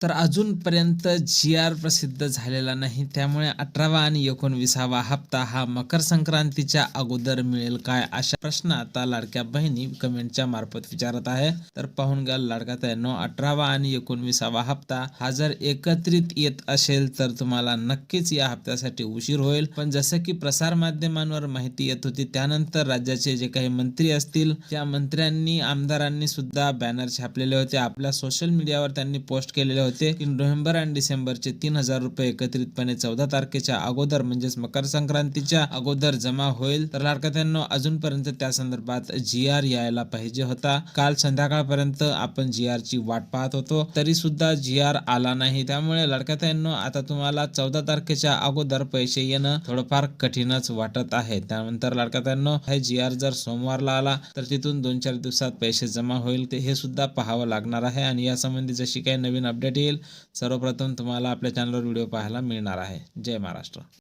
तर अजूनपर्यंत जी-आर प्रसिद्ध झालेला नाही. त्यामुळे 18वा आणि 19वा हप्ता हा मकर संक्रांतीच्या अगोदर मिळेल काय? अशा प्रश्न आता लाडक्या बहिणी कमेंटच्या मार्फत विचारत आहे. तर पाहून घ्या लाडक्या ताईंनो, 18वा आणि 19वा हप्ता हा जर एकत्रित येत असेल तर तुम्हाला नक्कीच या हप्त्यासाठी उशीर होईल. पण जसं की प्रसार माध्यमांवर माहिती येत होती, त्यानंतर राज्याचे जे काही मंत्री असतील त्या मंत्र्यांनी आमदारांनी सुद्धा बॅनर छापलेले होते. आपल्या सोशल मीडियावर त्यांनी पोस्ट केलेले होते की नोव्हेंबर आणि डिसेंबरचे 3000 रुपये एकत्रितपणे 14 तारखेच्या अगोदर म्हणजेच मकर संक्रांतीच्या अगोदर जमा होईल. तर लाडक्यातांनो, अजूनपर्यंत त्या संदर्भात जी-आर यायला पाहिजे होता. काल संध्याकाळपर्यंत आपण जी-आर ची वाट पाहत होतो, तरी सुद्धा जी-आर आला नाही. त्यामुळे लाडक्यातांनो, आता तुम्हाला 14 तारखेच्या अगोदर पैसे येणं थोडंफार कठीणच वाटत आहे. त्यानंतर लाडक्यातांनो, हे जी-आर जर सोमवारला आला तर तिथून 2-4 दिवसात पैसे जमा होईल ते हे सुद्धा पाहावं लागणार आहे. आणि यासंबंधी जशी काही नवीन अपडेट येईल सर्वप्रथम तुम्हाला आपल्या चॅनलवर व्हिडिओ पाहायला मिळणार आहे. जय महाराष्ट्र.